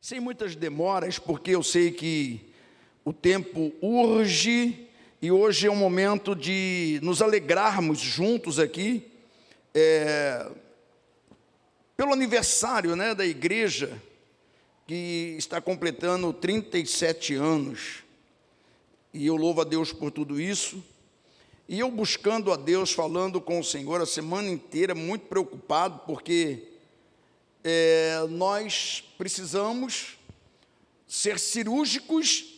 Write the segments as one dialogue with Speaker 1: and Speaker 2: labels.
Speaker 1: Sem muitas demoras, porque eu sei que o tempo urge e hoje é um momento de nos alegrarmos juntos aqui, pelo aniversário, da igreja, que está completando 37 anos, e eu louvo a Deus por tudo isso, e eu buscando a Deus, falando com o Senhor a semana inteira, muito preocupado, porque nós precisamos ser cirúrgicos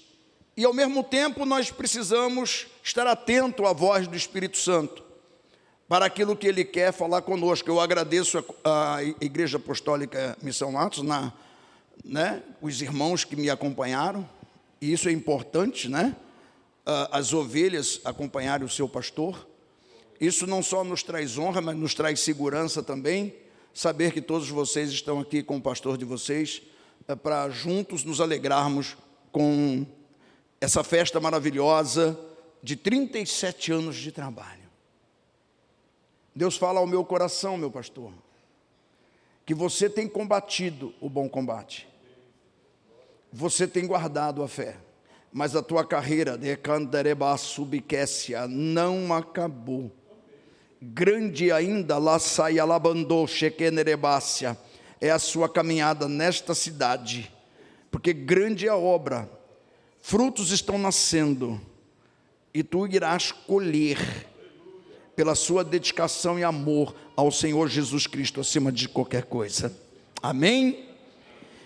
Speaker 1: e, ao mesmo tempo, nós precisamos estar atento à voz do Espírito Santo para aquilo que Ele quer falar conosco. Eu agradeço a Igreja Apostólica Missão Atos, os irmãos que me acompanharam, e isso é importante, as ovelhas acompanharem o seu pastor. Isso não só nos traz honra, mas nos traz segurança também, saber que todos vocês estão aqui com o pastor de vocês, para juntos nos alegrarmos com essa festa maravilhosa de 37 anos de trabalho. Deus fala ao meu coração, meu pastor, que você tem combatido o bom combate, você tem guardado a fé, mas a tua carreira de Candareba Subquécia não acabou. Grande ainda lá sai alabandô chequenerebácia, é a sua caminhada nesta cidade, porque grande é a obra, frutos estão nascendo, e tu irás colher pela sua dedicação e amor ao Senhor Jesus Cristo acima de qualquer coisa. Amém?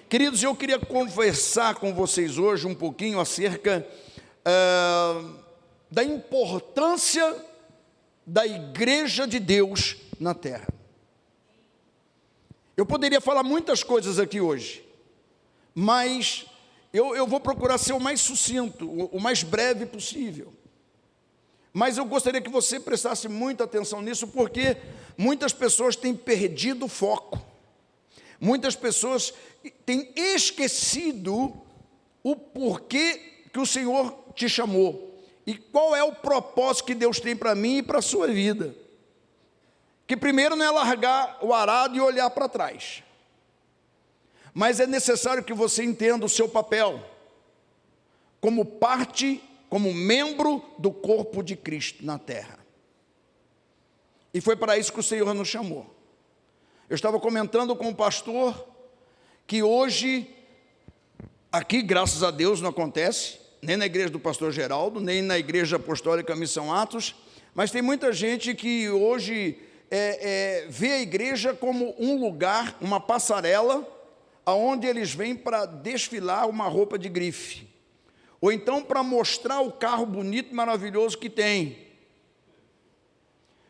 Speaker 1: Queridos, eu queria conversar com vocês hoje um pouquinho acerca da importância da igreja de Deus na terra. Eu poderia falar muitas coisas aqui hoje, mas eu vou procurar ser o mais sucinto, o mais breve possível. Mas eu gostaria que você prestasse muita atenção nisso, porque muitas pessoas têm perdido o foco. Muitas pessoas têm esquecido o porquê que o Senhor te chamou. E qual é o propósito que Deus tem para mim e para a sua vida? Que primeiro não é largar o arado e olhar para trás. Mas é necessário que você entenda o seu papel como parte, como membro do corpo de Cristo na terra. E foi para isso que o Senhor nos chamou. Eu estava comentando com o pastor que hoje, aqui, graças a Deus, não acontece, nem na igreja do pastor Geraldo, nem na igreja apostólica Missão Atos, mas tem muita gente que hoje vê a igreja como um lugar, uma passarela, aonde eles vêm para desfilar uma roupa de grife, ou então para mostrar o carro bonito e maravilhoso que tem,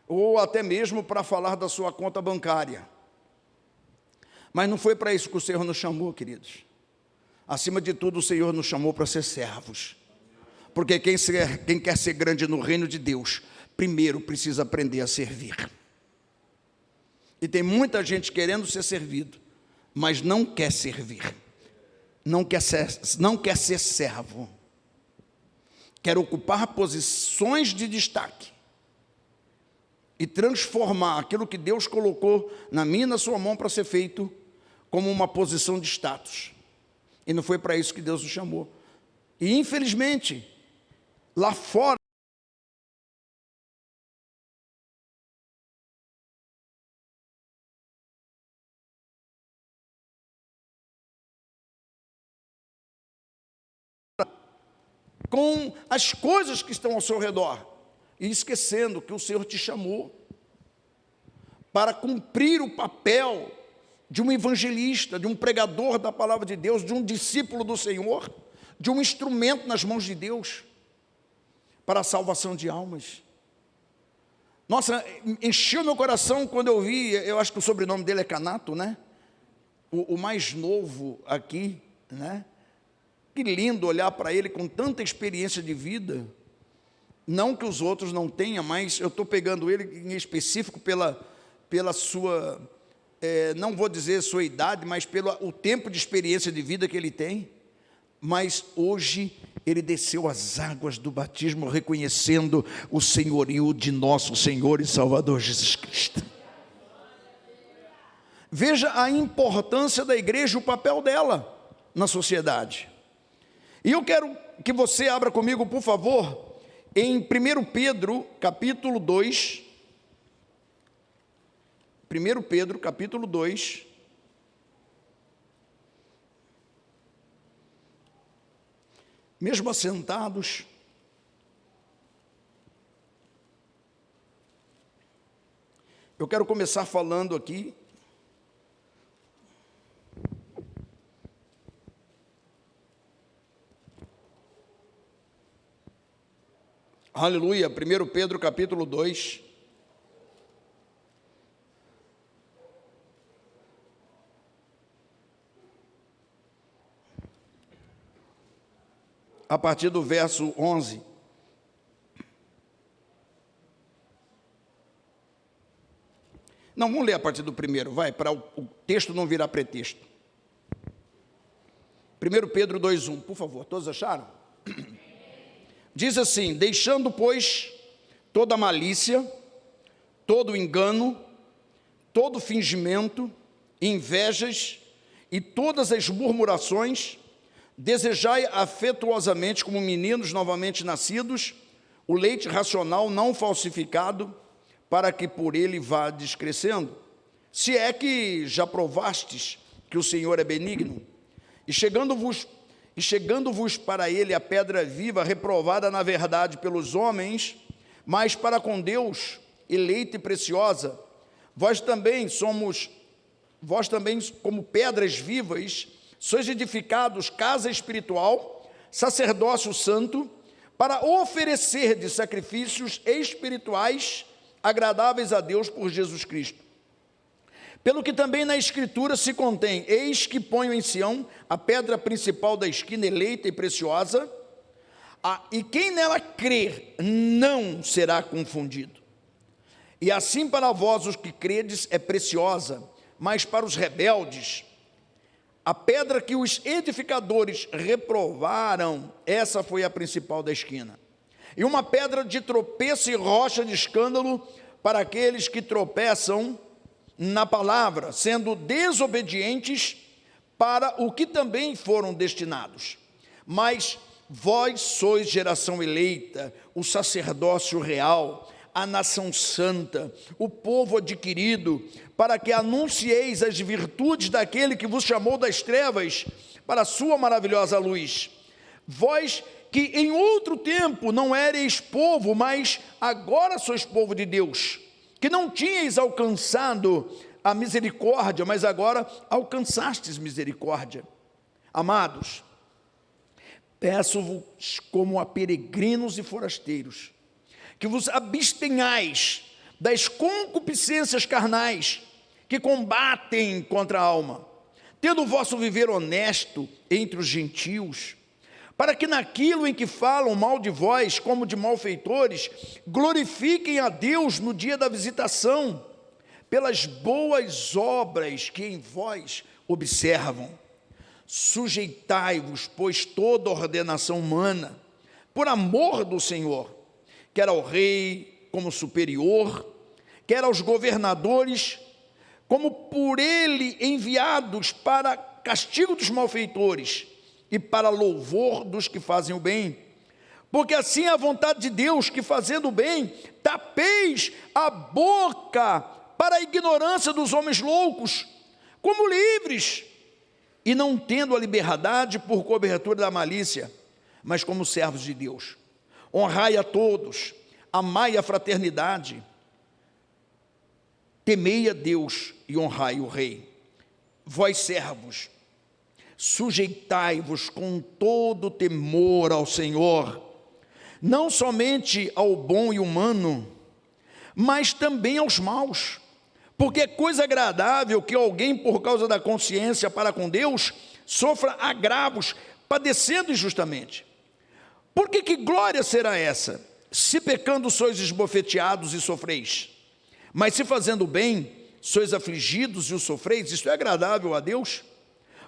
Speaker 1: ou até mesmo para falar da sua conta bancária. Mas não foi para isso que o Senhor nos chamou, queridos. Acima de tudo, o Senhor nos chamou para ser servos, porque quem quer ser grande no reino de Deus, primeiro precisa aprender a servir. E tem muita gente querendo ser servido, mas não quer servir, não quer ser servo, quer ocupar posições de destaque e transformar aquilo que Deus colocou na minha e na sua mão para ser feito como uma posição de status. E não foi para isso que Deus nos chamou. E infelizmente, lá fora, com as coisas que estão ao seu redor, e esquecendo que o Senhor te chamou para cumprir o papel de um evangelista, de um pregador da palavra de Deus, de um discípulo do Senhor, de um instrumento nas mãos de Deus, para a salvação de almas. Nossa, encheu meu coração quando eu vi, eu acho que o sobrenome dele é Canato, o mais novo aqui, Que lindo olhar para ele com tanta experiência de vida. Não que os outros não tenham, mas eu estou pegando ele em específico pela sua, não vou dizer sua idade, mas pelo o tempo de experiência de vida que ele tem. Mas hoje ele desceu as águas do batismo, reconhecendo o senhorio de nosso Senhor e Salvador Jesus Cristo. Veja a importância da igreja, o papel dela na sociedade. E eu quero que você abra comigo, por favor, em 1 Pedro, capítulo 2. 1 Pedro, capítulo 2. Mesmo assentados, eu quero começar falando aqui aleluia, 1 Pedro capítulo 2, a partir do verso 11. Não, vamos ler a partir do primeiro, vai, para o texto não virar pretexto. 1 Pedro 2:1, por favor, todos acharam? Diz assim: deixando, pois, toda malícia, todo engano, todo fingimento, invejas e todas as murmurações, desejai afetuosamente, como meninos novamente nascidos, o leite racional não falsificado, para que por ele vá descrescendo. Se é que já provastes que o Senhor é benigno, e chegando-vos para ele a pedra viva, reprovada na verdade pelos homens, mas para com Deus, eleita e preciosa, vós também, como pedras vivas, sois edificados casa espiritual, sacerdócio santo, para oferecer de sacrifícios espirituais agradáveis a Deus por Jesus Cristo. Pelo que também na Escritura se contém: eis que ponho em Sião a pedra principal da esquina, eleita e preciosa, e quem nela crer não será confundido. E assim para vós os que credes é preciosa, mas para os rebeldes, a pedra que os edificadores reprovaram, essa foi a principal da esquina. E uma pedra de tropeço e rocha de escândalo para aqueles que tropeçam na palavra, sendo desobedientes para o que também foram destinados. Mas vós sois geração eleita, o sacerdócio real, a nação santa, o povo adquirido, para que anuncieis as virtudes daquele que vos chamou das trevas para a sua maravilhosa luz. Vós que em outro tempo não éreis povo, mas agora sois povo de Deus, que não tinhais alcançado a misericórdia, mas agora alcançastes misericórdia. Amados, peço-vos como a peregrinos e forasteiros, que vos abstenhais das concupiscências carnais que combatem contra a alma, tendo o vosso viver honesto entre os gentios, para que naquilo em que falam mal de vós, como de malfeitores, glorifiquem a Deus no dia da visitação, pelas boas obras que em vós observam. Sujeitai-vos, pois, toda ordenação humana, por amor do Senhor, quer ao rei como superior, quer aos governadores, como por ele enviados para castigo dos malfeitores, e para louvor dos que fazem o bem. Porque assim é a vontade de Deus, que fazendo o bem, tapeis a boca para a ignorância dos homens loucos, como livres, e não tendo a liberdade por cobertura da malícia, mas como servos de Deus. Honrai a todos, amai a fraternidade, temei a Deus e honrai o rei. Vós servos, sujeitai-vos com todo temor ao Senhor, não somente ao bom e humano, mas também aos maus, porque é coisa agradável que alguém, por causa da consciência para com Deus, sofra agravos, padecendo injustamente. Porque que glória será essa, se pecando sois esbofeteados e sofreis? Mas se fazendo bem, sois afligidos e o sofreis, isto é agradável a Deus?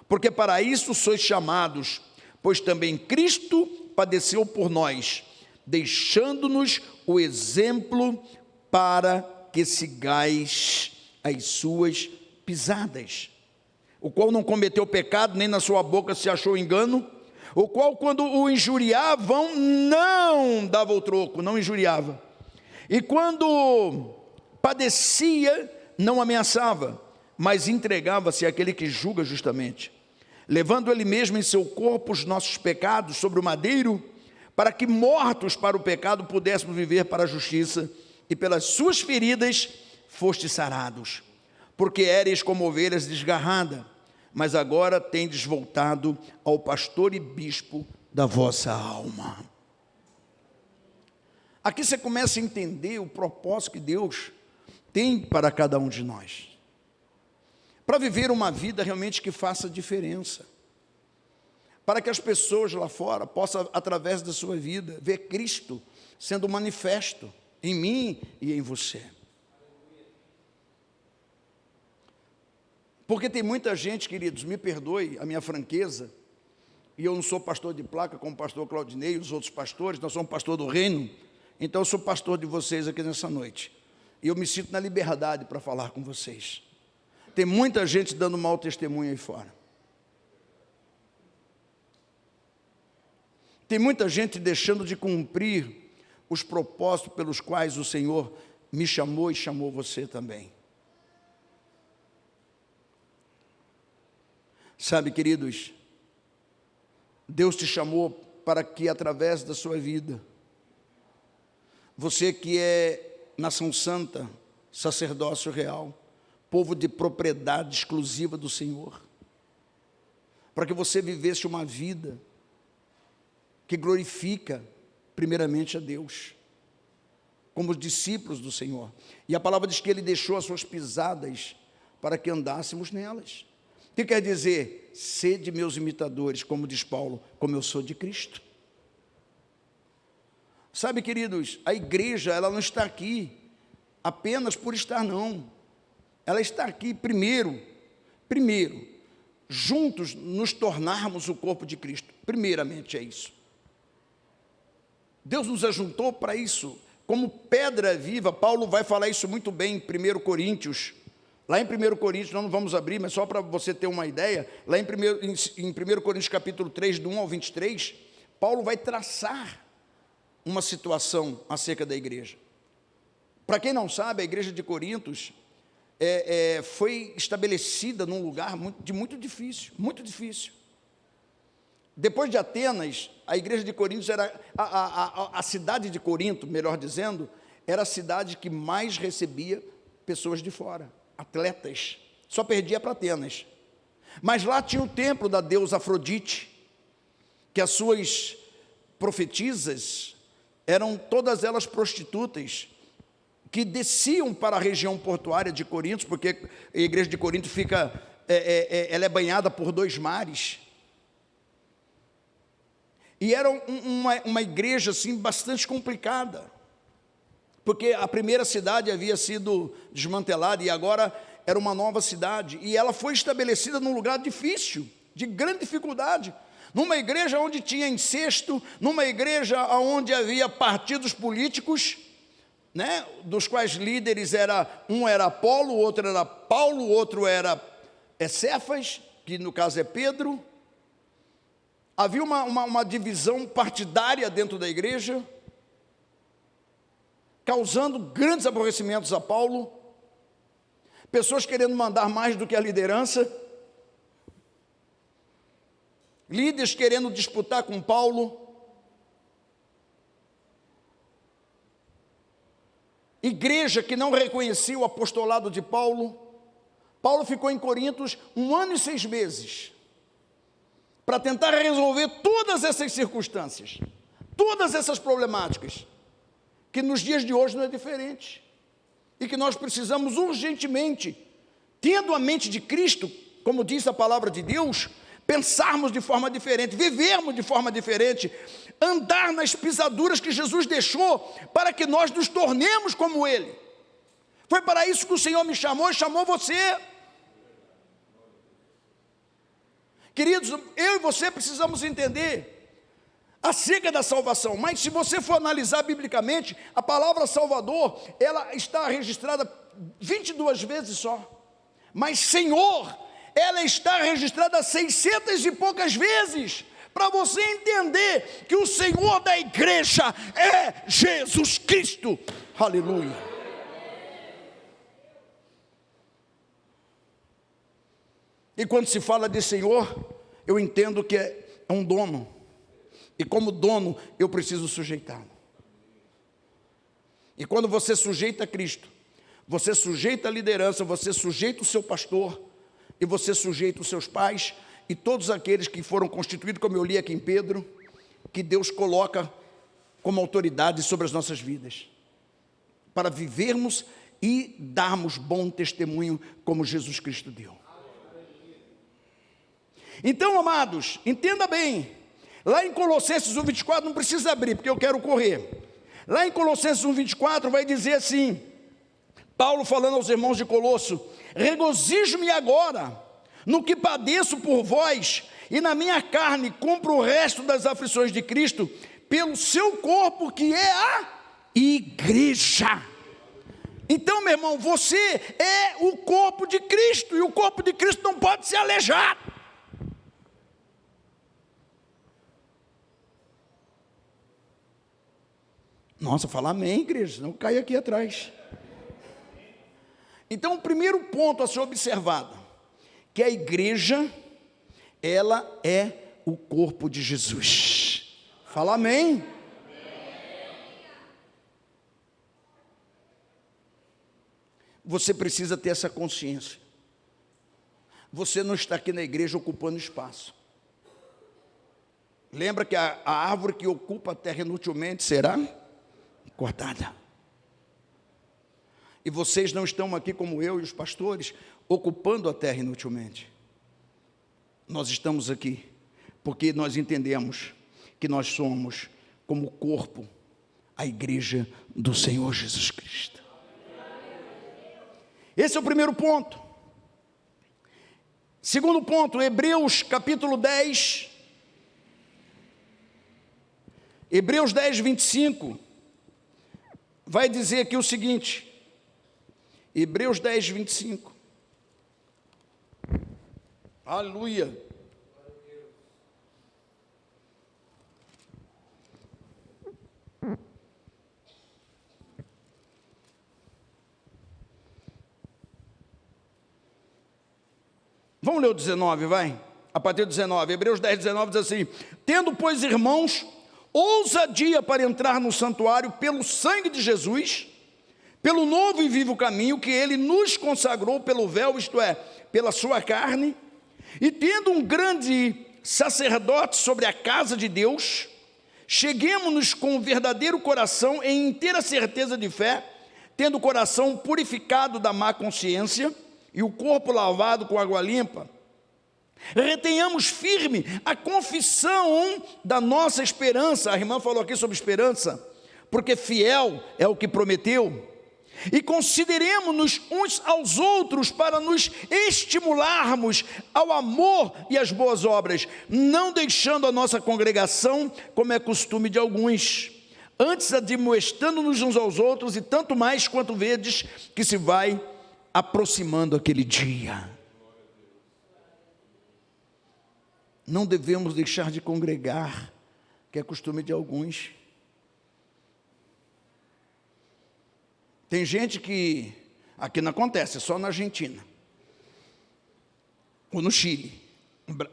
Speaker 1: Porque para isso sois chamados, pois também Cristo padeceu por nós, deixando-nos o exemplo para que sigais as suas pisadas. o qual não cometeu pecado, nem na sua boca se achou engano, o qual, quando o injuriavam, não dava o troco, não injuriava, e quando padecia, não ameaçava, mas entregava-se àquele que julga justamente, levando ele mesmo em seu corpo os nossos pecados sobre o madeiro, para que, mortos para o pecado, pudéssemos viver para a justiça, e pelas suas feridas fostes sarados, porque éreis como ovelhas desgarradas, mas agora tendes voltado ao pastor e bispo da vossa alma. Aqui você começa a entender o propósito que Deus tem para cada um de nós, para viver uma vida realmente que faça diferença, para que as pessoas lá fora possam, através da sua vida, ver Cristo sendo manifesto em mim e em você. Porque tem muita gente, queridos, me perdoe a minha franqueza, e eu não sou pastor de placa como o pastor Claudinei e os outros pastores, nós somos pastor do reino, então eu sou pastor de vocês aqui nessa noite, e eu me sinto na liberdade para falar com vocês. Tem muita gente dando mau testemunho aí fora. Tem muita gente deixando de cumprir os propósitos pelos quais o Senhor me chamou e chamou você também. Sabe, queridos, Deus te chamou para que, através da sua vida, você que é nação santa, sacerdócio real, povo de propriedade exclusiva do Senhor, para que você vivesse uma vida que glorifica primeiramente a Deus, como os discípulos do Senhor. E a palavra diz que Ele deixou as suas pisadas para que andássemos nelas. O que quer dizer? Sede meus imitadores, como diz Paulo, como eu sou de Cristo. Sabe, queridos, a igreja, ela não está aqui apenas por estar, não. Ela está aqui primeiro, juntos nos tornarmos o corpo de Cristo. Primeiramente é isso. Deus nos ajuntou para isso, como pedra viva. Paulo vai falar isso muito bem em 1 Coríntios. Lá em 1 Coríntios, nós não vamos abrir, mas só para você ter uma ideia, lá em 1 Coríntios capítulo 3, do 1 ao 23, Paulo vai traçar uma situação acerca da igreja. Para quem não sabe, a igreja de Corintos foi estabelecida num lugar muito difícil, muito difícil. Depois de Atenas, a igreja de Corinto era, a cidade de Corinto, melhor dizendo, era a cidade que mais recebia pessoas de fora, atletas, só perdia para Atenas. Mas lá tinha o templo da deusa Afrodite, que as suas profetisas eram todas elas prostitutas, que desciam para a região portuária de Corinto, porque a igreja de Corinto ela é banhada por 2 mares, e era uma igreja assim, bastante complicada, porque a primeira cidade havia sido desmantelada, e agora era uma nova cidade, e ela foi estabelecida num lugar difícil, de grande dificuldade, numa igreja onde tinha incesto, numa igreja onde havia partidos políticos, né, dos quais líderes um era Apolo, o outro era Paulo, o outro era Cefas, que no caso é Pedro. Havia uma divisão partidária dentro da igreja, causando grandes aborrecimentos a Paulo, pessoas querendo mandar mais do que a liderança, líderes querendo disputar com Paulo, igreja que não reconhecia o apostolado de Paulo. Paulo ficou em Corinto 1 ano e 6 meses, para tentar resolver todas essas circunstâncias, todas essas problemáticas, que nos dias de hoje não é diferente, e que nós precisamos urgentemente, tendo a mente de Cristo, como diz a palavra de Deus, pensarmos de forma diferente, vivermos de forma diferente, andar nas pisaduras que Jesus deixou, para que nós nos tornemos como Ele. Foi para isso que o Senhor me chamou e chamou você. Queridos, eu e você precisamos entender acerca da salvação, mas se você for analisar biblicamente, a palavra Salvador, ela está registrada 22 vezes só, mas Senhor, ela está registrada 600 e poucas vezes, para você entender que o Senhor da igreja é Jesus Cristo. Aleluia. E quando se fala de Senhor, eu entendo que é um dono, e como dono eu preciso sujeitá-lo. E quando você sujeita a Cristo, você sujeita a liderança, você sujeita o seu pastor, e você sujeita os seus pais, e todos aqueles que foram constituídos, como eu li aqui em Pedro, que Deus coloca como autoridade sobre as nossas vidas, para vivermos e darmos bom testemunho, como Jesus Cristo deu. Então, amados, entenda bem, lá em Colossenses 1:24, não precisa abrir, porque eu quero correr. Lá em Colossenses 1:24 vai dizer assim, Paulo falando aos irmãos de Colosso: regozijo-me agora no que padeço por vós, e na minha carne cumpro o resto das aflições de Cristo, pelo seu corpo, que é a igreja. Então, meu irmão, você é o corpo de Cristo, e o corpo de Cristo não pode se alejar. Nossa, fala amém, igreja, senão cai aqui atrás. Então, o primeiro ponto a ser observado, que a igreja, ela é o corpo de Jesus. Fala amém. Você precisa ter essa consciência. Você não está aqui na igreja ocupando espaço. Lembra que a árvore que ocupa a terra inutilmente será cortada. E vocês não estão aqui como eu e os pastores, ocupando a terra inutilmente. Nós estamos aqui porque nós entendemos que nós somos, como corpo, a igreja do Senhor Jesus Cristo. Esse é o primeiro ponto. Segundo ponto, Hebreus capítulo 10. Hebreus 10, 25. Vai dizer aqui o seguinte. Hebreus 10, 25. Aleluia. Vamos ler o 19, vai? A partir do 19, Hebreus 10, 19 diz assim: tendo, pois, irmãos, ousadia para entrar no santuário pelo sangue de Jesus, pelo novo e vivo caminho que ele nos consagrou pelo véu, isto é, pela sua carne, e tendo um grande sacerdote sobre a casa de Deus, cheguemo-nos com o verdadeiro coração em inteira certeza de fé, tendo o coração purificado da má consciência e o corpo lavado com água limpa. Retenhamos firme a confissão da nossa esperança. A irmã falou aqui sobre esperança, porque fiel é o que prometeu. E consideremos-nos uns aos outros para nos estimularmos ao amor e às boas obras, não deixando a nossa congregação, como é costume de alguns, antes admoestando-nos uns aos outros, e tanto mais quanto vedes que se vai aproximando aquele dia. Não devemos deixar de congregar, que é costume de alguns. Tem gente que, aqui não acontece, é só na Argentina, ou no Chile,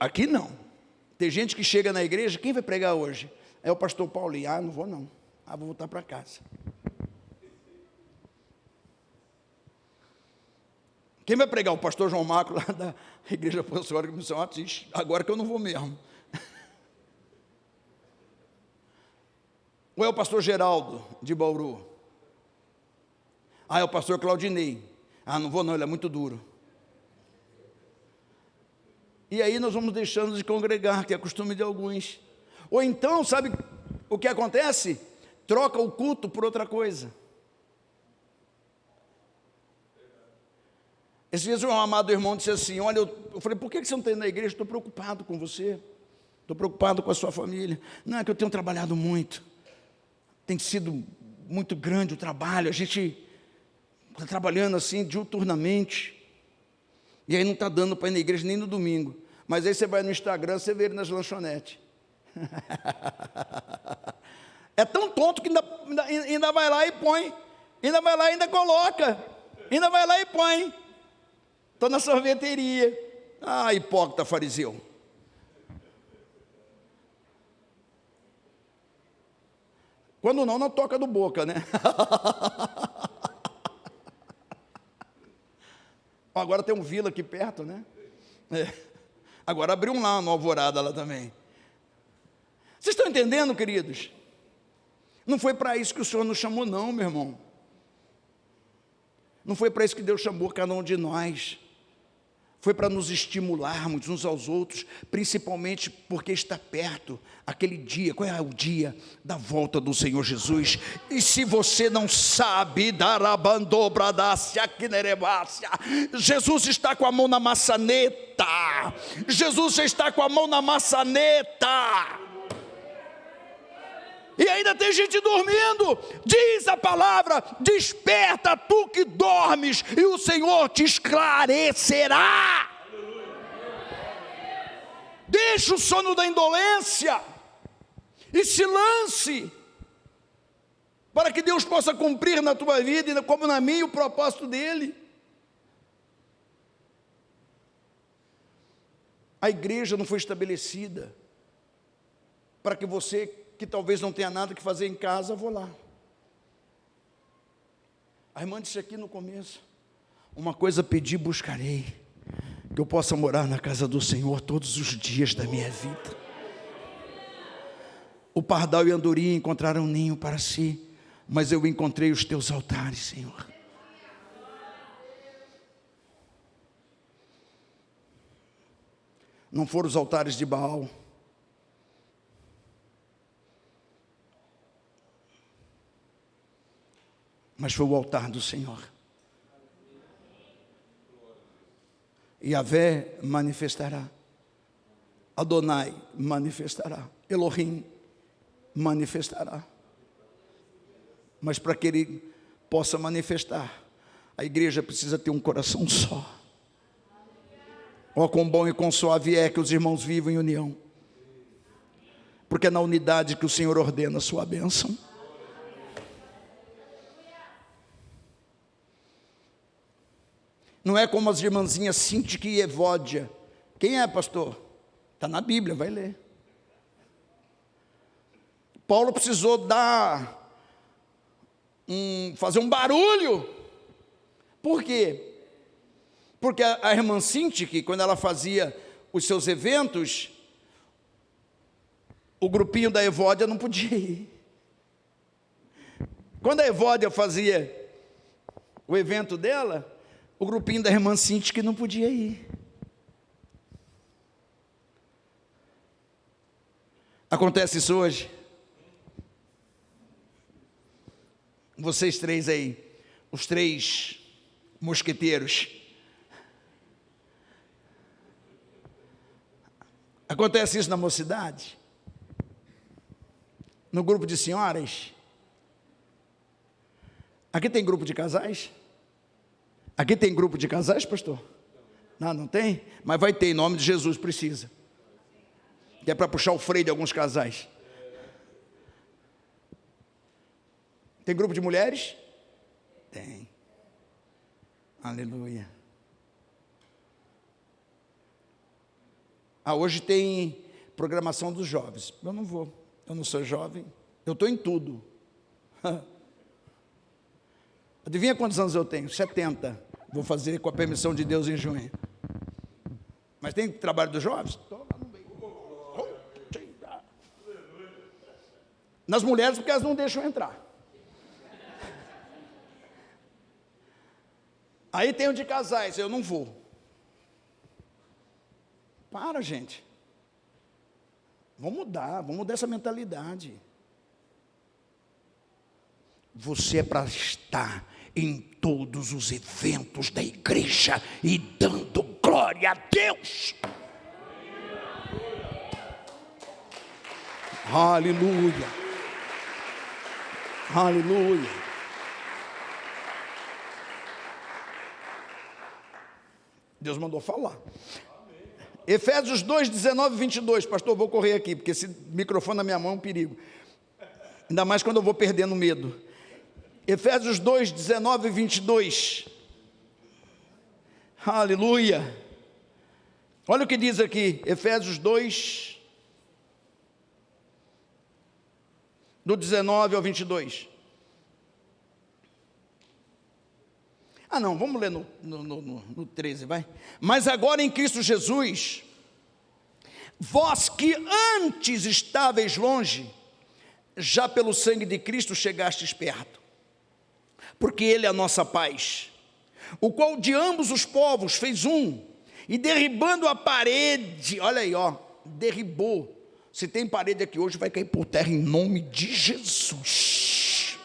Speaker 1: aqui não. Tem gente que chega na igreja, quem vai pregar hoje? É o pastor Paulinho. Não vou não, vou voltar para casa. Quem vai pregar? O pastor João Marco, lá da Igreja Apostólica Missão Atos, agora que eu não vou mesmo. Ou é o pastor Geraldo, de Bauru? É o pastor Claudinei. Não vou não, ele é muito duro. E aí nós vamos deixando de congregar, que é costume de alguns. Ou então, sabe o que acontece? Troca o culto por outra coisa. Esses dias um amado irmão disse assim: olha, eu falei, por que você não está indo na igreja? Estou preocupado com você, estou preocupado com a sua família. Não, é que eu tenho trabalhado muito, tem sido muito grande o trabalho, a gente está trabalhando assim diuturnamente. E aí não está dando para ir na igreja nem no domingo. Mas aí você vai no Instagram, você vê ele nas lanchonetes. É tão tonto que ainda vai lá e põe. Ainda vai lá e ainda coloca. Ainda vai lá e põe. Estou na sorveteria. Ah, hipócrita fariseu. Quando não, na toca do boca, né? Agora tem um Vila aqui perto, né? É. Agora abriu um lá, uma Alvorada lá também. Vocês estão entendendo, queridos? Não foi para isso que o Senhor nos chamou, não, meu irmão. Não foi para isso que Deus chamou cada um de nós. Foi para nos estimularmos uns aos outros, principalmente porque está perto aquele dia. Qual é o dia da volta do Senhor Jesus? E se você não sabe, Jesus está com a mão na maçaneta. Jesus está com a mão na maçaneta. E ainda tem gente dormindo. Diz a palavra: desperta tu que dormes, e o Senhor te esclarecerá. Deixa o sono da indolência e se lance, para que Deus possa cumprir na tua vida, como na minha, o propósito dEle. A igreja não foi estabelecida para que você, que talvez não tenha nada que fazer em casa, vou lá. A irmã disse aqui no começo: uma coisa pedi e buscarei, que eu possa morar na casa do Senhor todos os dias da minha vida. O pardal e a andorinha encontraram um ninho para si, mas eu encontrei os teus altares, Senhor. Não foram os altares de Baal, mas foi o altar do Senhor. Yahvé manifestará, Adonai manifestará, Elohim manifestará. Mas para que Ele possa manifestar, a igreja precisa ter um coração só. Ó, quão bom e quão suave é que os irmãos vivam em união, porque é na unidade que o Senhor ordena a sua bênção. Não é como as irmãzinhas Sintique e Evódia. Quem é, pastor? Está na Bíblia, vai ler. Paulo precisou fazer um barulho. Por quê? Porque a irmã Sintique, quando ela fazia os seus eventos, o grupinho da Evódia não podia ir. Quando a Evódia fazia o evento dela, o grupinho da irmã Sintique não podia ir. Acontece isso hoje? Vocês três aí, os três mosqueteiros. Acontece isso na mocidade? No grupo de senhoras? Aqui tem grupo de casais? Aqui tem grupo de casais, pastor? Não, não tem? Mas vai ter, em nome de Jesus, precisa. Que é para puxar o freio de alguns casais. Tem grupo de mulheres? Tem. Aleluia. Hoje tem programação dos jovens. Eu não vou, eu não sou jovem, eu estou em tudo. Adivinha quantos anos eu tenho? 70. Vou fazer com a permissão de Deus em junho. Mas tem trabalho dos jovens? Estou lá no meio. Nas mulheres, porque elas não deixam entrar. Aí tem o de casais, eu não vou. Para, gente. Vamos mudar essa mentalidade. Você é para estar em todos os eventos da igreja e dando glória a Deus. Aleluia. Aleluia. Deus mandou falar. Efésios 2, 19 e 22. Pastor, vou correr aqui, porque esse microfone na minha mão é um perigo. Ainda mais quando eu vou perdendo medo. Efésios 2, 19 e 22. Aleluia. Olha o que diz aqui, Efésios 2, do 19 ao 22. Ah não, vamos ler no 13, vai. Mas agora em Cristo Jesus, vós que antes estáveis longe, já pelo sangue de Cristo chegastes perto, porque Ele é a nossa paz, o qual de ambos os povos fez um, e derribando a parede, olha aí, ó, derribou. Se tem parede aqui hoje, vai cair por terra em nome de Jesus.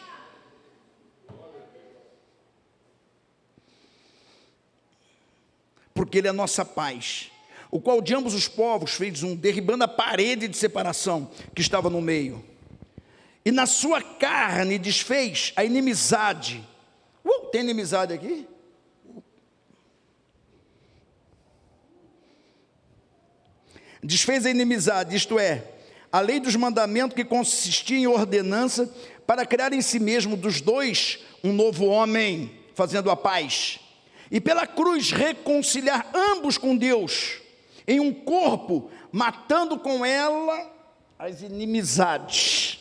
Speaker 1: Porque Ele é a nossa paz, o qual de ambos os povos fez um, derribando a parede de separação que estava no meio, e na sua carne desfez a inimizade. Tem inimizade aqui? Desfez a inimizade, isto é, a lei dos mandamentos, que consistia em ordenança, para criar em si mesmo dos dois um novo homem, fazendo a paz, e pela cruz reconciliar ambos com Deus, em um corpo, matando com ela as inimizades.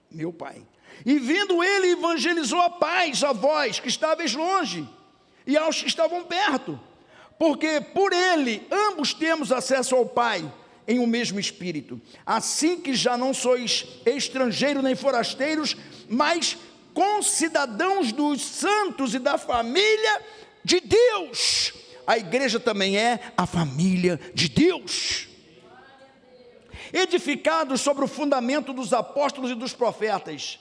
Speaker 1: Meu Pai. E vindo Ele, evangelizou a paz a vós que estáveis longe, e aos que estavam perto, porque por Ele ambos temos acesso ao Pai, em um mesmo Espírito. Assim que já não sois estrangeiros nem forasteiros, mas concidadãos dos santos e da família de Deus. A igreja também é a família de Deus, edificados sobre o fundamento dos apóstolos e dos profetas,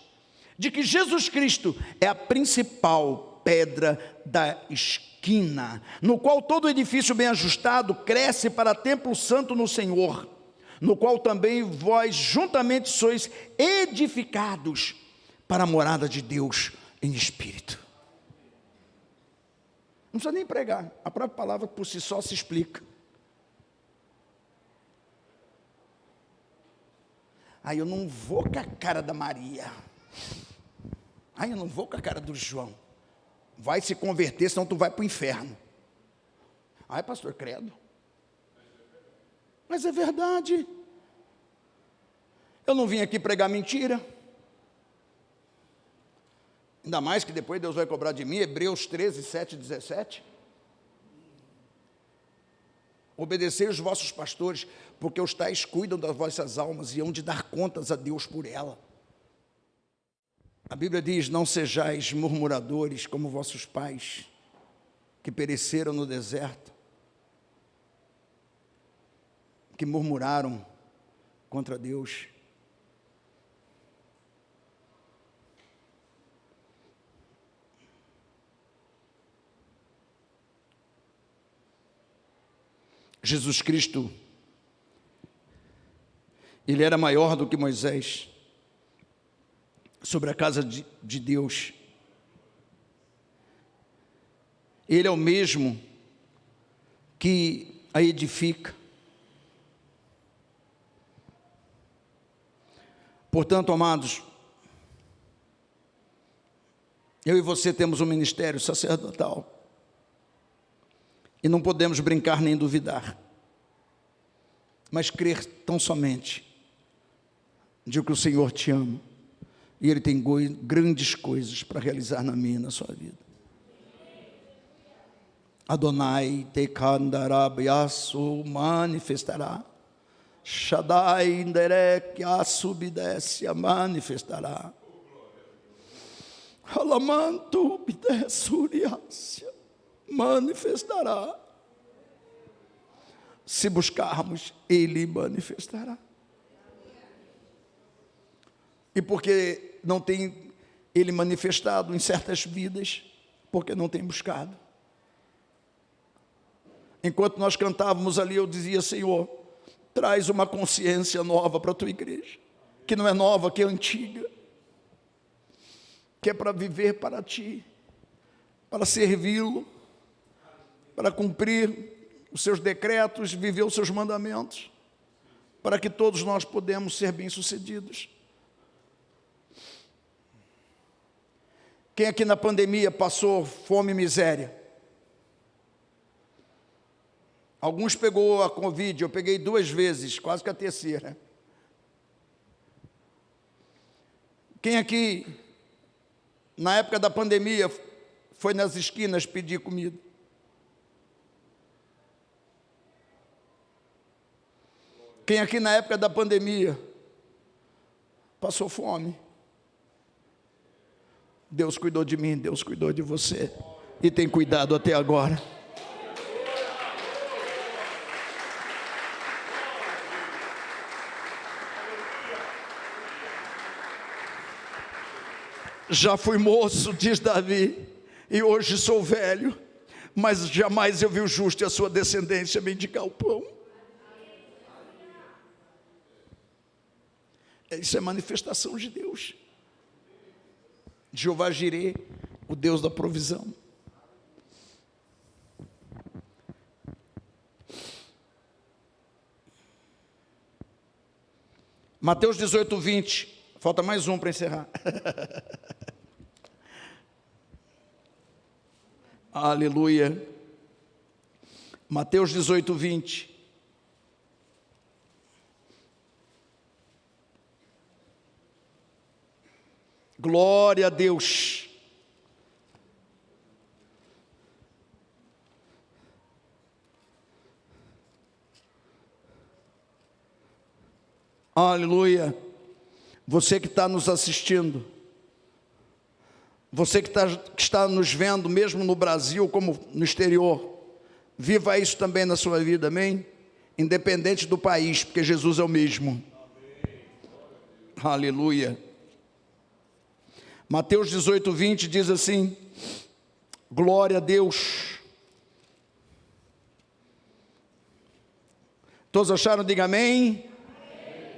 Speaker 1: de que Jesus Cristo é a principal pedra da esquina, no qual todo edifício bem ajustado cresce para templo santo no Senhor, no qual também vós juntamente sois edificados para a morada de Deus em espírito. Não precisa nem pregar, a própria palavra por si só se explica. Aí eu não vou com a cara da Maria, aí eu não vou com a cara do João, vai se converter, senão tu vai para o inferno. Ai pastor, credo. Mas é verdade. Eu não vim aqui pregar mentira. Ainda mais que depois Deus vai cobrar de mim, Hebreus 13, 7 e 17. Obedecei os vossos pastores, porque os tais cuidam das vossas almas e hão de dar contas a Deus por ela. A Bíblia diz, não sejais murmuradores como vossos pais, que pereceram no deserto, que murmuraram contra Deus. Jesus Cristo, Ele era maior do que Moisés, sobre a casa de Deus. Ele é o mesmo que a edifica. Portanto, amados, eu e você temos um ministério sacerdotal, e não podemos brincar nem duvidar, mas crer tão somente de que o Senhor te ama, e Ele tem grandes coisas para realizar na minha e na sua vida. Adonai te kandarabiasu manifestará, Shaddai nderek asubidécia manifestará, Alamantu bidessuriácia manifestará. Se buscarmos, Ele manifestará. E porque não tem Ele manifestado em certas vidas, porque não tem buscado. Enquanto nós cantávamos ali, eu dizia, Senhor, traz uma consciência nova para a tua igreja, que não é nova, que é antiga, que é para viver para ti, para servi-lo, para cumprir os seus decretos, viver os seus mandamentos, para que todos nós podemos ser bem-sucedidos. Quem aqui na pandemia passou fome e miséria? Alguns pegou a Covid, eu peguei 2 vezes, quase que a terceira. Quem aqui, na época da pandemia, foi nas esquinas pedir comida? Quem aqui na época da pandemia passou fome? Deus cuidou de mim, Deus cuidou de você e tem cuidado até agora. Já fui moço, diz Davi, e hoje sou velho, mas jamais eu vi o justo e a sua descendência mendigar o pão. Isso é manifestação de Deus. Jeová Jireh, o Deus da provisão. Mateus 18, 20. Falta mais um para encerrar. Aleluia. Mateus 18, 20. Glória a Deus. Aleluia. Você que está nos assistindo, você que está nos vendo, mesmo no Brasil como no exterior, viva isso também na sua vida, amém? Independente do país, porque Jesus é o mesmo. Aleluia. Mateus 18, 20 diz assim: glória a Deus. Todos acharam? Diga amém.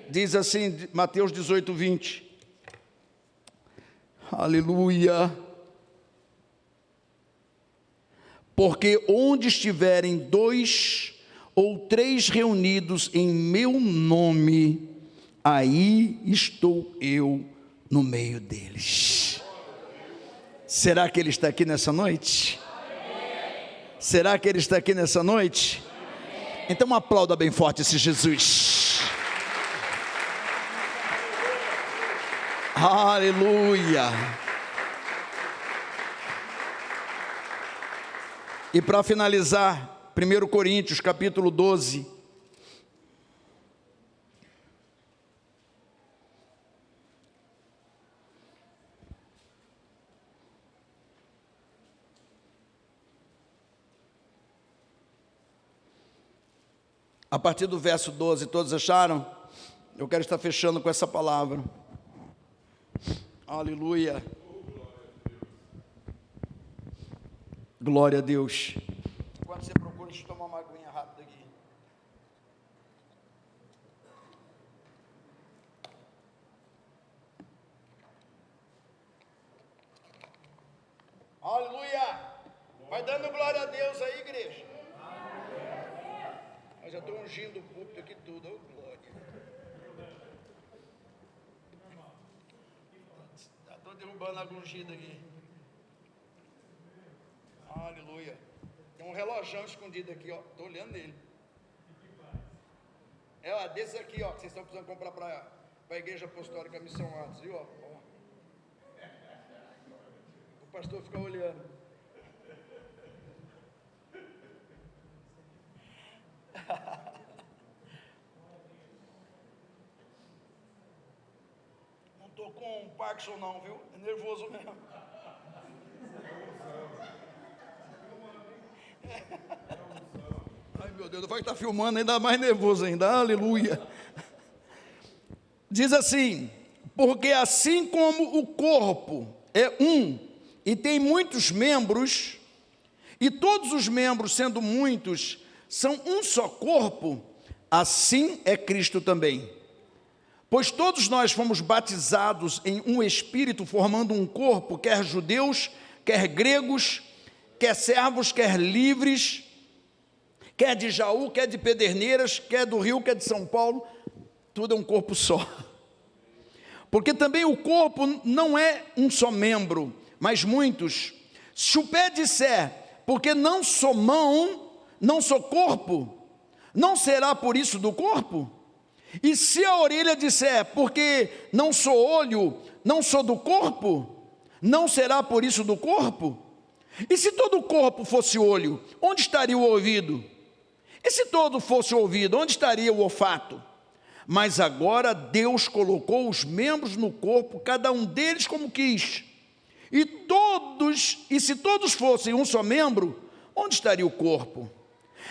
Speaker 1: Diz assim, Mateus 18, 20. Aleluia. Porque onde estiverem 2 ou 3 reunidos em meu nome, aí estou eu no meio deles. Será que Ele está aqui nessa noite? Será que Ele está aqui nessa noite? Então aplauda bem forte esse Jesus. Aleluia. E para finalizar, 1 Coríntios capítulo 12. A partir do verso 12, todos acharam? Eu quero estar fechando com essa palavra. Aleluia. Glória a Deus. Enquanto você procura, deixa eu tomar uma aguinha rápida aqui. Aleluia. Vai dando glória a Deus aí, igreja. Eu já estou ungindo o púlpito aqui tudo. Oh, glória. Estou derrubando a ungida aqui. Aleluia. Tem um relojão escondido aqui, ó. Estou olhando nele. É, ó, desse aqui, ó, que vocês estão precisando comprar para a Igreja Apostólica Missão Atos, viu? Ó. O pastor fica olhando. Não estou com Parkinson não, viu? É nervoso mesmo. Ai meu Deus, vai estar filmando ainda mais nervoso ainda. Aleluia. Diz assim: porque assim como o corpo é um e tem muitos membros, e todos os membros, sendo muitos, são um só corpo, assim é Cristo também. Pois todos nós fomos batizados em um Espírito, formando um corpo, quer judeus, quer gregos, quer servos, quer livres, quer de Jaú, quer de Pederneiras, quer do Rio, quer de São Paulo, tudo é um corpo só. Porque também o corpo não é um só membro, mas muitos. Se o pé disser, porque não sou mão, não sou corpo, não será por isso do corpo? E se a orelha disser, porque não sou olho, não sou do corpo, não será por isso do corpo? E se todo o corpo fosse olho, onde estaria o ouvido? E se todo fosse ouvido, onde estaria o olfato? Mas agora Deus colocou os membros no corpo, cada um deles como quis. E se todos fossem um só membro, onde estaria o corpo?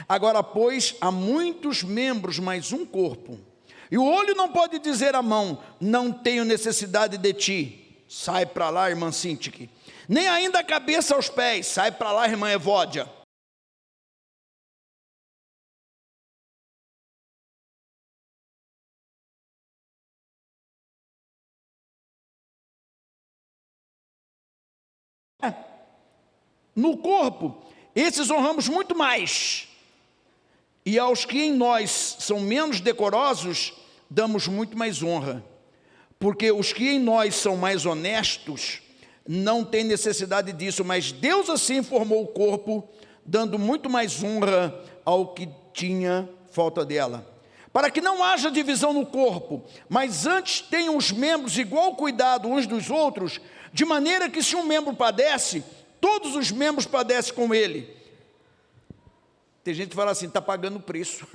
Speaker 1: Agora, pois, há muitos membros, mas um corpo. E o olho não pode dizer à mão, não tenho necessidade de ti. Sai para lá, irmã Sintique. Nem ainda a cabeça aos pés. Sai para lá, irmã Evódia. No corpo, esses honramos muito mais, e aos que em nós são menos decorosos, damos muito mais honra, porque os que em nós são mais honestos, não têm necessidade disso, mas Deus assim formou o corpo, dando muito mais honra ao que tinha falta dela, para que não haja divisão no corpo, mas antes tenham os membros igual cuidado uns dos outros, de maneira que se um membro padece, todos os membros padecem com ele. Tem gente que fala assim, está pagando preço.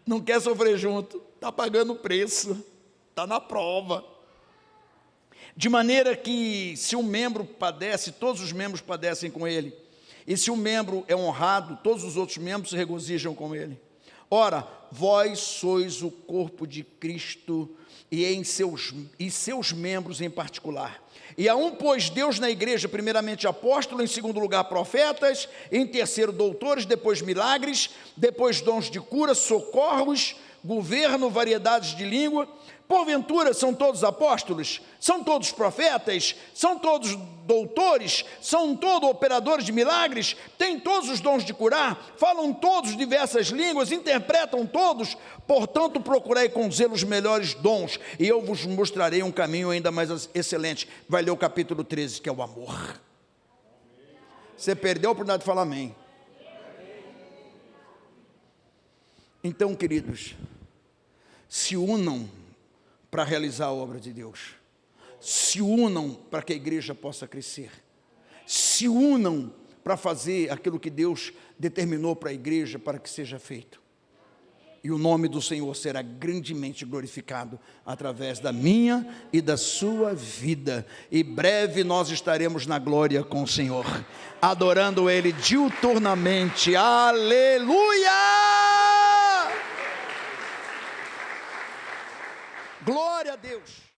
Speaker 1: Não quer sofrer junto, está pagando preço, está na prova. De maneira que se um membro padece, todos os membros padecem com ele. E se um membro é honrado, todos os outros membros se regozijam com ele. Ora, vós sois o corpo de Cristo e seus membros em particular. E a um pôs Deus na igreja, primeiramente apóstolo, em segundo lugar profetas, em terceiro doutores, depois milagres, depois dons de cura, socorros, governo, variedades de língua. Porventura são todos apóstolos? São todos profetas? São todos doutores? São todos operadores de milagres? Têm todos os dons de curar? Falam todos diversas línguas? Interpretam todos? Portanto, procurei com zelo os melhores dons, e eu vos mostrarei um caminho ainda mais excelente. Vai ler o capítulo 13, que é o amor. Você perdeu a oportunidade de falar amém. Então, queridos, se unam para realizar a obra de Deus. Se unam para que a igreja possa crescer. Se unam para fazer aquilo que Deus determinou para a igreja para que seja feito. E o nome do Senhor será grandemente glorificado através da minha e da sua vida. E breve nós estaremos na glória com o Senhor, adorando Ele diuturnamente. Aleluia! Glória a Deus!